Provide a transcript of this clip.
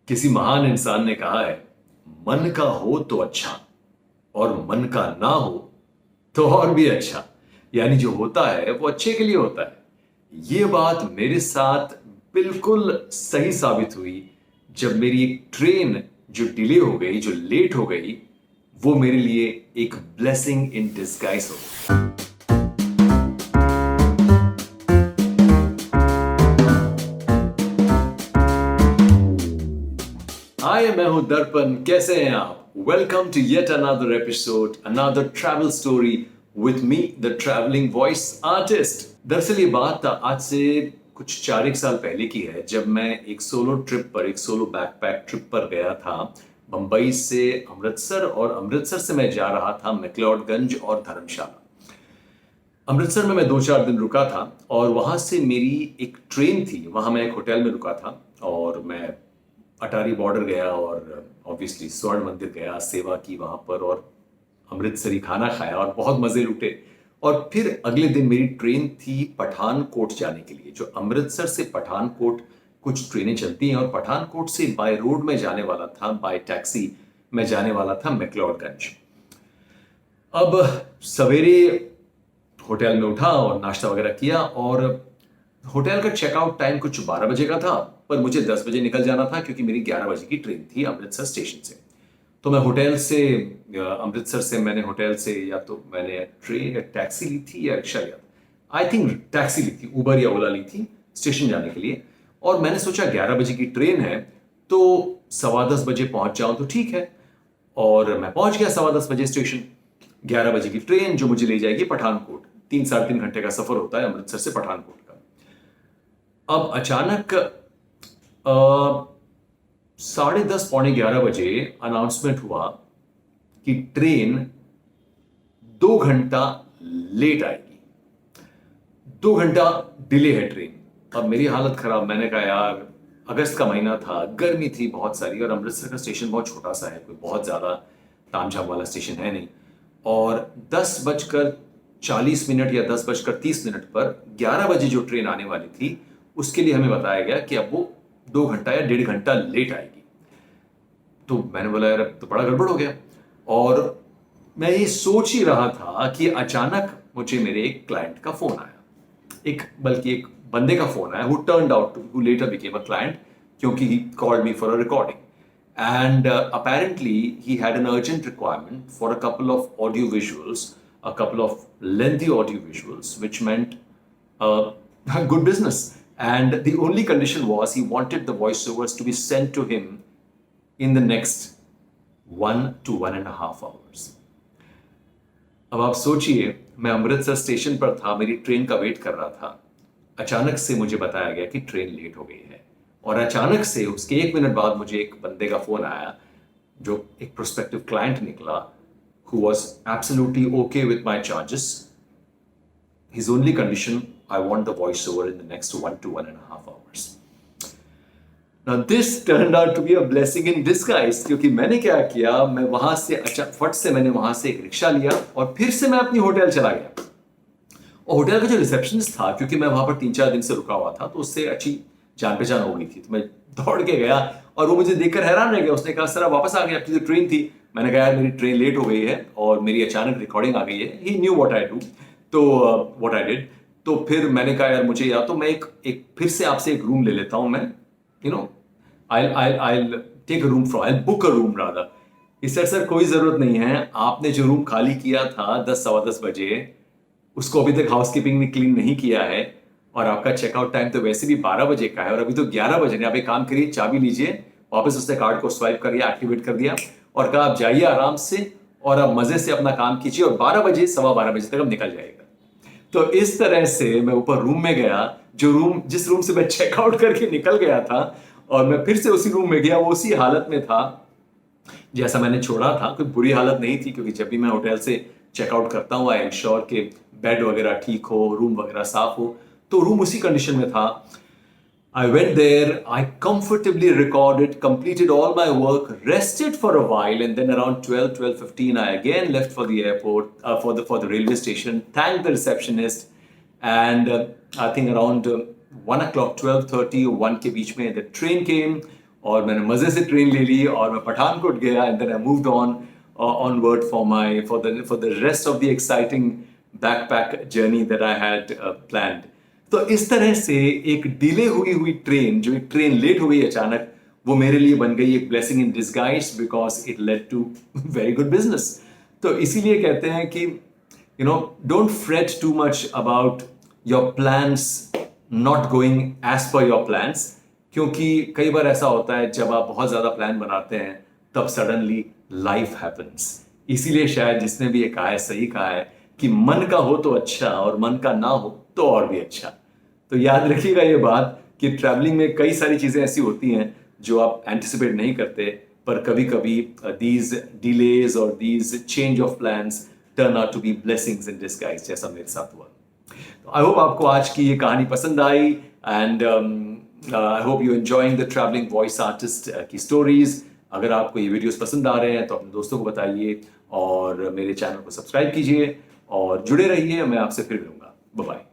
किसी महान इंसान ने कहा है, मन का हो तो अच्छा और मन का ना हो तो और भी अच्छा। यानी जो होता है वो अच्छे के लिए होता है। ये बात मेरे साथ बिल्कुल सही साबित हुई जब मेरी एक ट्रेन जो डिले हो गई, जो लेट हो गई, वो मेरे लिए एक ब्लेसिंग इन डिस्गाइज हो गई। हाय, मैं हूं दर्पण। कैसे हैं आप? Welcome to yet another episode, another travel story with me, the travelling voice artist. दरअसल ये बात आज से कुछ 4 एक साल पहले की है, जब मैं एक सोलो ट्रिप पर, एक सोलो बैकपैक ट्रिप पर गया था बंबई से अमृतसर, और अमृतसर से मैं जा रहा था मैक्लोडगंज और धर्मशाला। अमृतसर में मैं 2 4 दिन रुका था और वहां से मेरी एक ट्रेन थी। वहां मैं एक होटल में रुका था और मैं अटारी बॉर्डर गया और ऑब्वियसली स्वर्ण मंदिर गया, सेवा की वहां पर, और अमृतसरी खाना खाया और बहुत मजे लुटे। और फिर अगले दिन मेरी ट्रेन थी पठानकोट जाने के लिए। जो अमृतसर से पठानकोट कुछ ट्रेनें चलती हैं, और पठानकोट से बाय रोड में जाने वाला था, बाय टैक्सी मैं जाने वाला था मैक्लोडगंज। अब सवेरे होटल में उठा और नाश्ता वगैरह किया, और होटल का चेकआउट टाइम कुछ 12 बजे का था, पर मुझे 10 बजे निकल जाना था क्योंकि मेरी 11 बजे की ट्रेन थी अमृतसर स्टेशन से। तो मैं होटल से, अमृतसर से मैंने होटल से या तो मैंने ट्रेन या टैक्सी ली थी या रिक्शा लिया था। आई थिंक टैक्सी ली थी, उबर या ओला ली थी स्टेशन जाने के लिए। और मैंने सोचा 11 बजे की ट्रेन है तो 10:15 बजे पहुंच जाऊं तो ठीक है। और मैं पहुंच गया 10:15 बजे स्टेशन। 11 बजे की ट्रेन जो मुझे ले जाएगी पठानकोट। 3 साढ़े 3 घंटे का सफर होता है अमृतसर से पठानकोट का। अब अचानक 10:30 11 बजे अनाउंसमेंट हुआ कि ट्रेन 2 घंटा लेट आएगी, 2 घंटा डिले है ट्रेन। अब मेरी हालत खराब। मैंने कहा यार, अगस्त का महीना था, गर्मी थी बहुत सारी, और अमृतसर का स्टेशन बहुत छोटा सा है, कोई बहुत ज्यादा तामझाम वाला स्टेशन है नहीं। और 10:40 या 10:30 पर 11 बजे जो ट्रेन आने वाली थी, उसके लिए हमें बताया गया कि अब वो 2 घंटा या 1.5 घंटा लेट आएगी। तो मैंने बोला यार, अब तो बड़ा गड़बड़ हो गया। और मैं ये सोच ही रहा था कि अचानक मुझे मेरे एक क्लाइंट का फोन आया, बल्कि एक बंदे का फोन आया, who turned out to, who later became a client, क्योंकि he called me for a recording. And apparently, he had an urgent requirement for a couple of audio visuals, a couple of lengthy audio visuals, which meant good business. And the only condition was he wanted the voiceovers to be sent to him in the next 1 to 1.5 hours. अब आप सोचिए, मैं Amritsar station पर था, मेरी train का wait कर रहा था। अचानक से मुझे बताया गया कि ट्रेन लेट हो गई है, और अचानक से उसके 1 मिनट बाद मुझे एक बंदे का फोन आया जो एक प्रोस्पेक्टिव क्लाइंट निकला, who was absolutely okay with my charges. His only condition, I want the voiceover in the next 1 to 1.5 hours. Now this turned out to be a blessing in disguise, क्योंकि मैंने क्या किया, मैं वहां से फट से मैंने वहां से एक रिक्शा लिया और फिर से मैं अपनी होटल चला गया। और होटल का जो रिसेप्शनिस्ट था, क्योंकि मैं वहां पर 3 4 दिन से रुका हुआ था, तो उससे अच्छी जान पहचान हो गई थी, तो मैं दौड़ के गया और वो मुझे देखकर हैरान रह गया। उसने कहा, सर आप वापस आ गए, आपकी जो ट्रेन थी। मैंने कहा यार, मेरी ट्रेन लेट हो गई है और मेरी अचानक रिकॉर्डिंग आ गई है। ही न्यू व्हाट आई डू, तो व्हाट आई डिड। तो फिर मैंने कहा यार, मुझे या तो मैं एक फिर से आपसे एक रूम ले लेता हूं, मैं I take a room from, I book a room rather. Sir कोई जरूरत नहीं है, आपने जो रूम खाली किया था 10 सवा 10 बजे, उसको अभी तक हाउसकीपिंग ने क्लीन नहीं किया है, और आपका चेकआउट टाइम तो वैसे भी 12 बजे का है और अभी तो 11 बजे। आप एक काम करिए, चाबी लीजिए, वापस उसने कार्ड को स्वाइप कर दिया, एक्टिवेट कर दिया, और कहा आप जाइए आराम से और आप मजे से अपना काम कीजिए, और 12 बजे सवा 12 बजे तक अब निकल जाएगा। तो इस तरह से मैं ऊपर रूम में गया, जिस रूम से मैं चेकआउट करके निकल गया था, और मैं फिर से उसी रूम में गया। वो उसी हालत में था जैसा मैंने छोड़ा था। कोई बुरी हालत नहीं थी, क्योंकि जब भी मैं होटल से चेकआउट करता हूँ, आई एंश्योर के बेड वगैरह ठीक हो, रूम वगैरह साफ हो। तो रूम उसी कंडीशन में था। I went there, I comfortably recorded, completed all my work, rested for a while, and then around 12:15, I again left for the airport, for the railway station, thanked the receptionist, and I think around 1 o'clock, 12:30 or 1 के बीच में the train came, और मैंने मजे से train ले ली और मैं पठानकोट गया and then I moved on onward for the rest of the exciting backpack journey that I had planned. तो इस तरह से एक डिले हुई ट्रेन, जो एक ट्रेन लेट हो गई अचानक, वो मेरे लिए बन गई एक blessing in disguise because it led to very good business. तो इसीलिए कहते हैं कि don't fret too much about your plans not going as per your plans, क्योंकि कई बार ऐसा होता है जब आप बहुत ज्यादा प्लान बनाते हैं तब सडनली लाइफ हैपन्स. इसीलिए शायद जिसने भी ये कहा है सही कहा है कि मन का हो तो अच्छा और मन का ना हो तो और भी अच्छा. तो याद रखिएगा ये बात कि ट्रैवलिंग में कई सारी चीजें ऐसी होती हैं जो आप एंटिसिपेट नहीं करते, पर कभी कभी दीज डिलेज और these change of plans turn out to be blessings in disguise, जैसा मेरे साथ हुआ. तो आई होप आपको आज की ये कहानी पसंद आई and I hope you enjoying the travelling voice artist की स्टोरीज. अगर आपको ये वीडियोस पसंद आ रहे हैं तो अपने दोस्तों को बताइए और मेरे चैनल को सब्सक्राइब कीजिए और जुड़े रहिए. मैं आपसे फिर मिलूंगा. Bye bye.